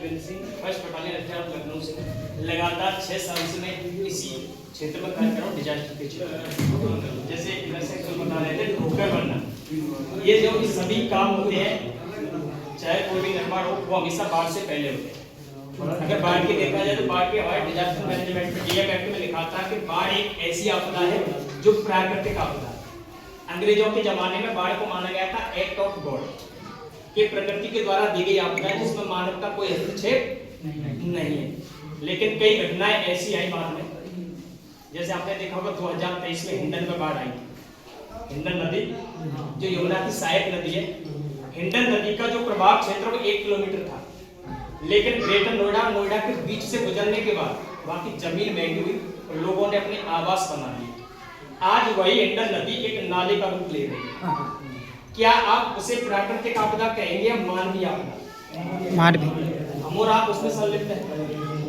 Virendra Singh, 1st battalion FR Lucknow से लगातार 6 साल से मैं इसी क्षेत्र में कार्य कर रहा हूँ, डिजास्टर के क्षेत्र। जैसे इंटरसेक्शन बता रहे थे, ठोकर बनना, ये जो सभी काम होते हैं, चाहे कोई भी निर्माण हो, वो हमेशा बाढ़ से पहले होते हैं। अगर बाढ़ की देखा जाए तो बाढ़ के हमारे डिजास्टर मैनेजमेंट में डीएम एक्ट में लिखा था कि बाढ़ एक ऐसी आपदा है जो प्राकृतिक आपदा है। अंग्रेजों के जमाने में बाढ़ को माना गया था एक्ट ऑफ गॉड, कि प्रकृति के द्वारा दी गई आपदा है जिसमें मानव का कोई हस्तक्षेप नहीं है। लेकिन कई घटनाएं ऐसी आई बाद में, जैसे आपने देखा होगा 2023 में हिंडन में बाढ़ आई। हिंडन नदी जो यमुना की सहायक नदी है, हिंडन नदी का जो प्रभाव क्षेत्र में 1 किलोमीटर था, लेकिन ग्रेटर नोएडा नोएडा के बीच से गुजरने के बाद वहां की जमीन महंगी हुई और लोगों ने अपने आवास बना लिए। आज वही हिंडन नदी एक नाले का रूप ले रही है। क्या आप उसे प्राकृतिक आपदा कहेंगे या मानवीय आपदा? मानवीय। हम और आप उसमें संलिप्त हैं।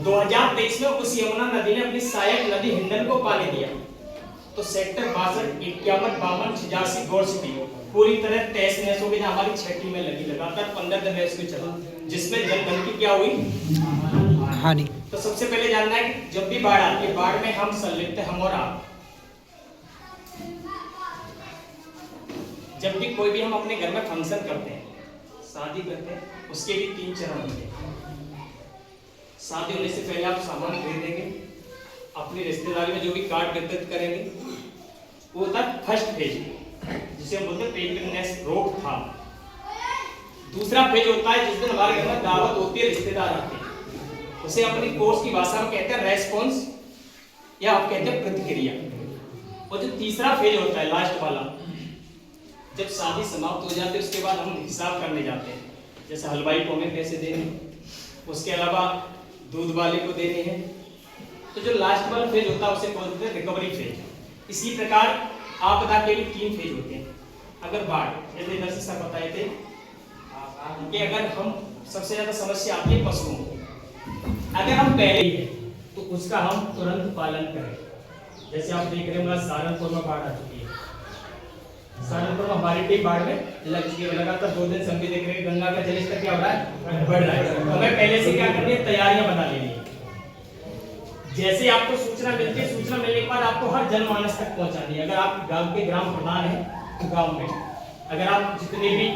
2023 में उस यमुना नदी ने अपनी सहायक नदी हिंडन को पानी दिया, तो सेक्टर 62, 51, 52, 86 गौर सिटी पूरी तरह तहस नहस हो गई। हमारी 6 टीमें लगी, लगातार 15 दिन रेस्क्यू चला, जिसमें जनधन की क्या हुई? हानि। तो सबसे पहले जानना है कि जब भी बाढ़ आती है, बाढ़ में हम संलिप्त हैं, हम और आप। जब भी कोई भी हम अपने घर में फंक्शन करते हैं, शादी करते हैं, उसके भी 3 चरण होते हैं। शादी होने से पहले आप सामान खरीदेंगे, अपनी रिश्तेदारी में जो भी कार्ड वितरित करेंगे, वो होता है फर्स्ट फेज, जिसे हम बोलते हैं प्रीपेयरनेस, रोकथाम। दूसरा फेज होता है जिस दिन हमारे घर में दावत होती है, रिश्तेदार आते हैं, उसे अपनी कोर्स की भाषा में कहते हैं रेस्पॉन्स, या आप कहते हैं प्रतिक्रिया। और जो तीसरा फेज होता है, लास्ट वाला, जब शादी समाप्त हो जाती है उसके बाद हम हिसाब करने जाते हैं, जैसे हलवाई को हमें पैसे देने, उसके अलावा दूध वाले को देने हैं। तो जो लास्ट वाला फेज होता है उसे बोलते हैं रिकवरी फेज। इसी प्रकार आपदा के भी 3 फेज होते हैं। अगर बाढ़, जैसे नर्सी साहब बताए थे कि अगर हम सबसे ज्यादा समस्या आती है पशुओं को, अगर हम पहले ही है तो उसका हम तुरंत पालन करें। जैसे आप देख रहे हैं सहारनपुर में बाढ़ आ चुकी है, सहारनपुर में हमारी टीम बाढ़ में लग चुकी है, लगातार 2 दिन से हम भी देख रहे हैं गंगा का जलस्तर क्या हो रहा है, बढ़ रहा है। तो हमें पहले से क्या करनी है, तैयारियां बना लेनी है। जैसे आपको सूचना मिलती है, सूचना मिलने के बाद आपको हर जनमानस तक पहुंचानी है। अगर आप गांव के ग्राम प्रधान हैं तो गांव में, अगर आप जितने भी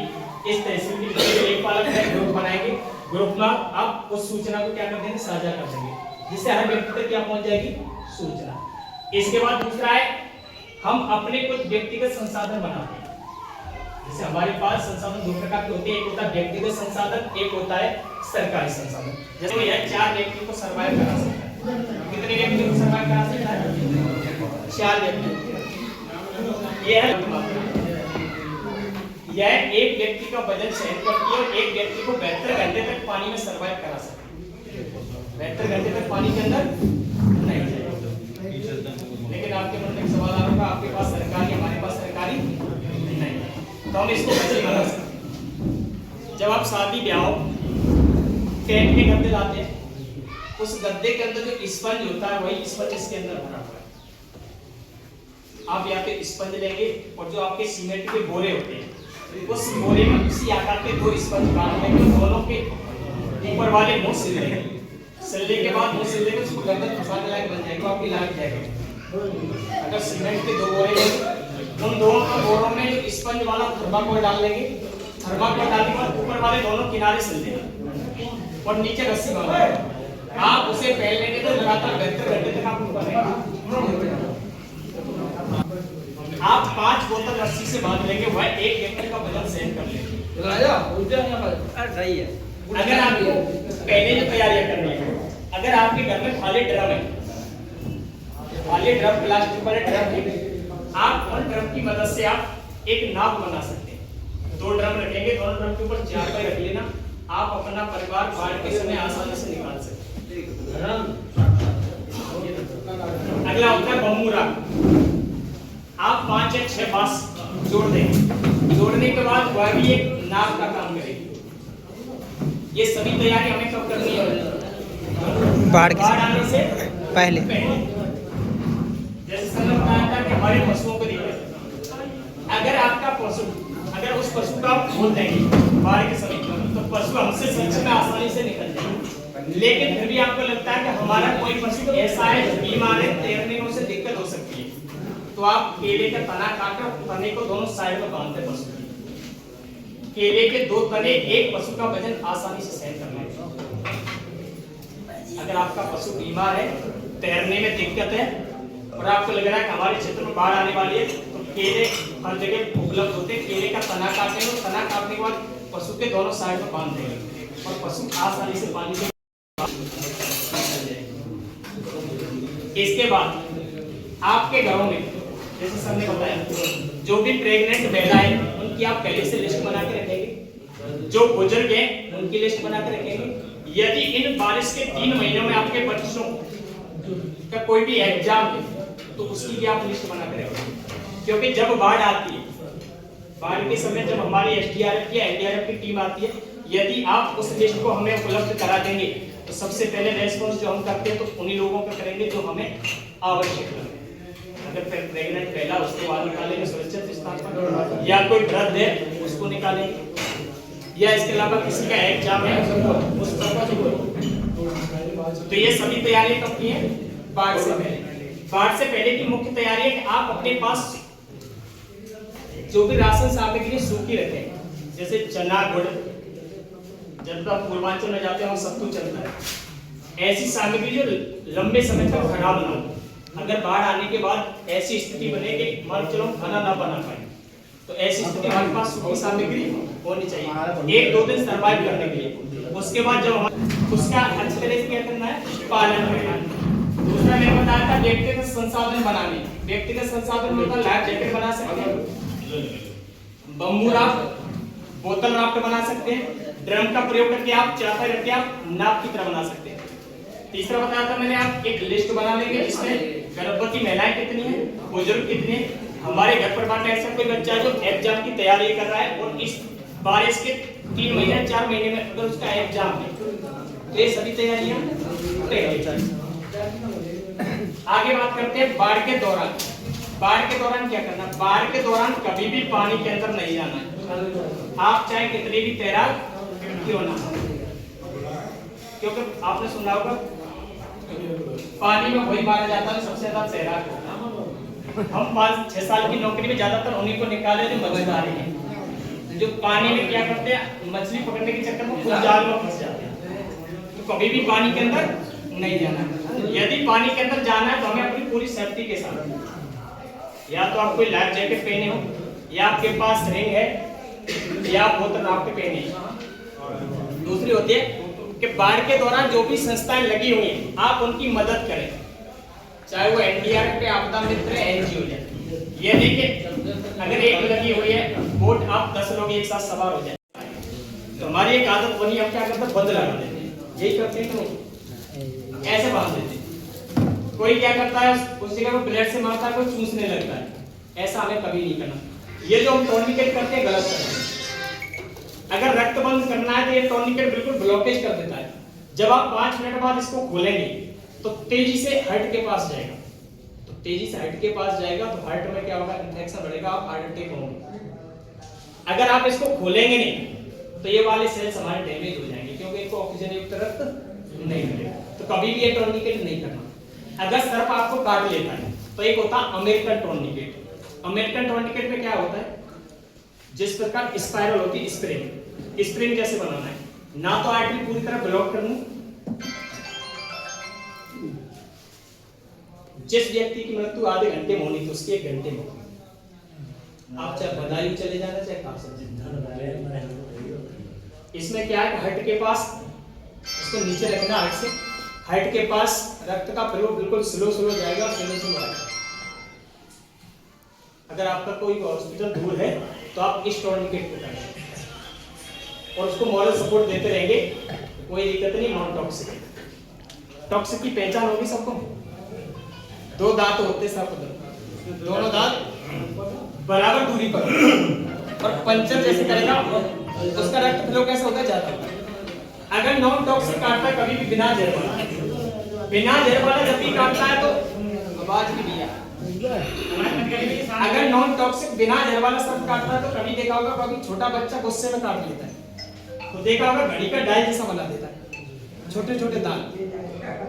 इस तहसील के लेखपालक है, ग्रुप बनाएंगे, ग्रुप में आप उस सूचना को क्या कर देंगे, साझा कर देंगे, जिससे हर व्यक्ति तक क्या पहुंच जाएगी, सूचना। इसके बाद दूसरा है, हम अपने कुछ व्यक्तिगत संसाधन बनाते हैं। जैसे हमारे पास संसाधन 2 प्रकार के होते हैं, एक होता है व्यक्तिगत संसाधन, एक होता है सरकारी संसाधन। जैसे यह 4 व्यक्ति को सर्वाइव करा सकता है। कितने व्यक्ति को सर्वाइव करा सकता है? 4 व्यक्ति। यह एक व्यक्ति का वजन सहन करती है और एक व्यक्ति को 72 घंटे तक पानी में सर्वाइव करा सकती है। 72 घंटे तक पानी के अंदर नहीं जाएगा। लेकिन आपके मन में एक सवाल आ रहा होगा, आपके पास सरकारी, हमारे पास सरकारी नहीं, तो हम इसको कैसे बना सकते? जब आप शादी ब्याह टेंट के गद्दे लाते हैं, उस गद्दे के अंदर जो स्पंज होता है वही स्पंज इसके अंदर भरा हुआ है। आप यहाँ पे स्पंज लेंगे और जो आपके सीमेंट के बोरे होते हैं, उस बोरे में उसी आकार के 2 स्पंज डाल देंगे, दोनों के ऊपर वाले मुंह सिल देंगे। सिलने के बाद मुंह सिलने में उसको गर्दन फंसाने लायक बन जाएगा, आपकी लायक जाएगा। अगर सीमेंट के 2 बोरे हैं, उन दोनों बोरों में जो स्पंज वाला थर्माकोल डाल लेंगे, थर्माकोल डालने के बाद ऊपर वाले दोनों किनारे सिल देंगे और नीचे रस्सी बांधेंगे। आप उसे पहन लेंगे तो लगातार 72 घंटे तक आप ऊपर रहेंगे। आप 5 बोतल रस्सी से बांध लेंगे, वह एक व्यक्ति का वजन सहन कर लेंगे। सही है। अगर आप पहले जो तैयारियां करनी है, अगर आपके घर में खाली ड्रम है, खाली ड्रम, प्लास्टिक वाले ड्रम है, आप उन ड्रम की मदद से आप एक नाव बना सकते हैं। 2 ड्रम रखेंगे, दोनों ड्रम के ऊपर 4 पाई रख लेना, आप अपना परिवार बाढ़ के समय आसानी से निकाल सकते हैं। अगला होता है बम्बूरा। आप 5 या 6 बांस जोड़ देंगे, जोड़ने के बाद वह भी एक नाव का काम करेगी। ये सभी तैयारी हमें कब करनी है? बाढ़ आने से पहले। जैसे सर ने बताया था कि हमारे पशुओं को दिक्कत, अगर आपका पशु, अगर उस पशु का आप खोल देंगे बाढ़ के समय, तो पशु हमसे सच में आसानी से निकल जाएगा। लेकिन फिर भी आपको लगता है कि हमारा कोई पशु ऐसा है जो बीमार है, तैरने में उसे दिक्कत हो सकती है, तो आप केले का तना काटकर तने को दोनों साइड में बांधते पशु की। केले के 2 तने एक पशु का वजन आसानी से सहन कर लेंगे। अगर आपका पशु बीमार है, तैरने में दिक्कत है और आपको लग रहा है कि हमारे क्षेत्र में बाढ़ आने वाली है, तो केले हर जगह उपलब्ध होते हैं। केले का तना काटेंगे, तना काटने के बाद पशु के दोनों साइड में बांध देंगे और पशु आसानी से पानी से। इसके बाद आपके घरों में जैसे सर ने बताया, जो भी प्रेग्नेंट महिलाएं उनकी आप पहले से लिस्ट बना के रखेंगे, जो बुजुर्ग हैं उनकी लिस्ट बना के रखेंगे। यदि इन बारिश के 3 महीनों में आपके बच्चों का कोई भी एग्जाम है तो उसकी भी आप लिस्ट बना के रखेंगे, क्योंकि जब बाढ़ आती है, बाढ़ के समय जब हमारी एसडीआरएफ या एनडीआरएफ की टीम आती है, यदि आप उस लिस्ट को हमें उपलब्ध करा देंगे तो सबसे पहले रेस्पॉन्स जो हम करते हैं तो उन्हीं लोगों का करेंगे जो हमें आवश्यक लगे। अगर प्रेग्नेंट पहला उसको बाहर निकालेंगे सुरक्षित स्थान पर, या कोई वृद्ध है उसको निकालेंगे, या इसके अलावा किसी का एग्जाम है उस पर्पस को। तो ये सभी तैयारियां कब की हैं? बाढ़ से पहले। बाढ़ से पहले की मुख्य तैयारी है कि आप अपने पास जो भी राशन सामग्री सूखी रखें, जैसे चना, गुड़, जब तक पूर्वांचल में जाते हैं वहां सत्तू चलता है, ऐसी सामग्री जो लंबे समय तक खराब ना हो। अगर बाढ़ आने के बाद ऐसी स्थिति बने कि मान चलो खाना ना बना पाए, तो ऐसी स्थिति हमारे पास सूखी सामग्री होनी चाहिए 1-2 दिन सर्वाइव करने के लिए। उसके बाद जब उसका अच्छी तरह से क्या करना है, पालन करना है। दूसरा मैंने बताया था व्यक्तिगत संसाधन बनाने। व्यक्तिगत संसाधन में होता लाइफ जैकेट बना सकते हैं, बम्बू राफ्ट, बोतल राफ्ट बना सकते हैं, ड्रम का प्रयोग करके आप चापा रख के आप नाव की तरह बना सकते हैं। तीसरा बताया था मैंने, आप एक लिस्ट बना लेंगे जिसमें गर्भवती महिलाएं कितनी हैं, बुजुर्ग कितने हैं, हमारे घर पर बात ऐसा कोई बच्चा जो एग्जाम की तैयारी कर रहा है और इस बारिश के 3 महीने 4 महीने में अगर उसका एग्जाम है तो ये सभी तैयारियां तैयारी। आगे बात करते हैं बाढ़ के दौरान। बाढ़ के दौरान क्या करना? बाढ़ के दौरान कभी भी पानी के अंदर नहीं जाना है। आप चाहे कितने भी तैराक क्यों ना, क्योंकि आपने सुना होगा पानी में वही मारा जाता है सबसे ज्यादा तैराक होगा। हम 5-6 साल की नौकरी में ज्यादातर उन्हीं को निकाले जो मछुआरे हैं, जो पानी में क्या करते हैं, मछली पकड़ने के चक्कर में खुद जाल में फंस जाते हैं। तो कभी भी पानी के अंदर नहीं जाना। यदि पानी के अंदर जाना है तो हमें अपनी पूरी सेफ्टी के साथ, या तो आप कोई लाइफ जैकेट पहने हो, या आपके पास रिंग है, या आप बोतल राफ्ट पहने। दूसरी होती है कि बाढ़ के दौरान जो भी संस्थाएं लगी हुई हैं आप उनकी मदद करें, चाहे वो एनडीआरएफ के आपदा मित्र एनजीओ है। ये देखिए अगर एक लगी हुई है बोट, आप 10 लोग एक साथ सवार हो जाए तो हमारी एक आदत बनी, हम क्या करते हैं, बंद लगा देते हैं। यही करते हैं तो ऐसे बांध देते हैं। कोई क्या करता है उस जगह पर ब्लेड से मारता है, कोई चूसने लगता है। ऐसा हमें कभी नहीं करना। ये जो हम टॉर्निकेट करते हैं गलत करते हैं। अगर रक्त बंद करना है तो ये टॉर्निकेट बिल्कुल ब्लॉकेज कर देता है। जब आप 5 मिनट बाद इसको खोलेंगे तो तेजी से हार्ट के पास जाएगा, तो तेजी से हार्ट के पास जाएगा तो हार्ट में क्या होगा, इन्फेक्शन बढ़ेगा, आप हार्ट अटैक होंगे। अगर आप इसको खोलेंगे नहीं तो ये वाले सेल्स हमारे डैमेज हो जाएंगे, क्योंकि इनको ऑक्सीजन युक्त रक्त नहीं मिलेगा। तो कभी भी ये टॉर्निकेट नहीं करना। अगर सर्प आपको काट लेता है तो एक होता है अमेरिकन टॉर्निकेट। अमेरिकन टॉर्निकेट में क्या होता है, जिस प्रकार स्पाइरल होती है, स्प्रिंग जैसे बनाना है, ना तो आर्टरी पूरी तरह ब्लॉक करनी। जिस व्यक्ति की मृत्यु आधे घंटे में होनी थी उसकी 1 घंटे में, आप चाहे बदायूं चले जाना चाहे कहां से। इसमें क्या है, हार्ट के पास इसको नीचे रखना, हार्ट से हार्ट के पास रक्त का प्रयोग बिल्कुल स्लो जाएगा, स्लो आएगा। अगर आपका कोई हॉस्पिटल दूर है तो आप इस टॉर्निकेट को करें और उसको मॉरल सपोर्ट देते रहेंगे, कोई दिक्कत नहीं। नॉन टॉक्सिक, टॉक्सिक की पहचान होगी सबको। 2 दांत होते सब, दोनों दांत बराबर दूरी पर और पंचर जैसे करेगा उसका रक्त फ्लो कैसा होगा, जाता है। अगर नॉन टॉक्सिक काटता है कभी भी बिना जहर वाला जब भी काटता है तो आवाज भी दिया। अगर नॉन टॉक्सिक बिना जहर वाला सर्प काटता है तो कभी देखा होगा कभी छोटा बच्चा गुस्से में काट लेता है, तो देखा होगा घड़ी का डायल जैसा बना देता है। छोटे छोटे दांत,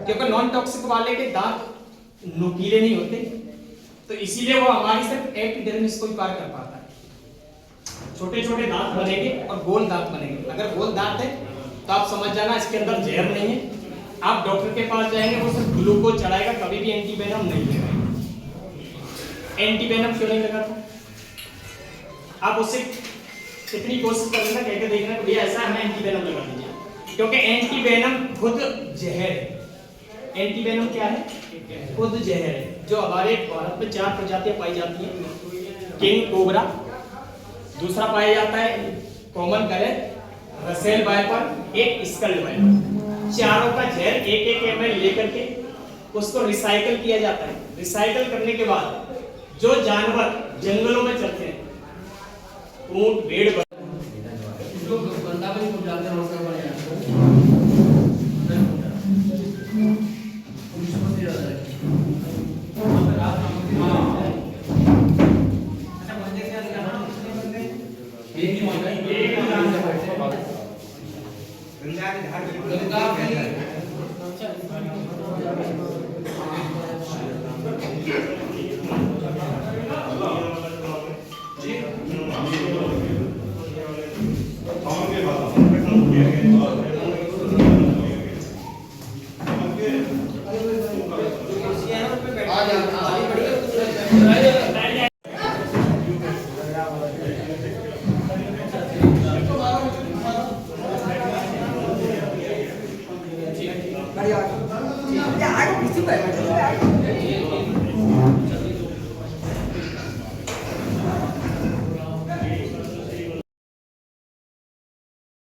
क्योंकि नॉन टॉक्सिक वाले के दांत नुकीले नहीं होते, तो इसीलिए वो हमारी सिर्फ एपिडर्मिस को ही पार कर पाता है। छोटे छोटे दांत बनेंगे और गोल दांत बनेंगे। अगर गोल दांत है तो आप समझ जाना इसके अंदर जहर नहीं है। आप डॉक्टर के पास जाएंगे, वो सिर्फ ग्लूकोज चढ़ाएगा, कभी भी एंटीवेनम नहीं लगाएगा। एंटीवेनम क्यों नहीं लगाता? आप उससे कितनी कोशिश कर लेना, कहकर देखना भैया ऐसा हमें एंटीवेनम लगा दीजिए, क्योंकि एंटीवेनम खुद जहर है। एंटीवेनम क्या है? खुद जहर है। जो हमारे भारत में 4 प्रजातियां पाई जाती हैं, किंग कोबरा, दूसरा पाया जाता है कॉमन करेट, रसेल वाइपर, एक स्कल्ड वाइपर। चारों का जहर 1-1 ml लेकर के उसको रिसाइकल किया जाता है। रिसाइकल करने के बाद जो जानवर जंगलों में चलते हैं, ऊंट, भेड़, बंदा भी कुछ जाते हैं उसका बढ़िया बढ़िया। ये आगे किसी पर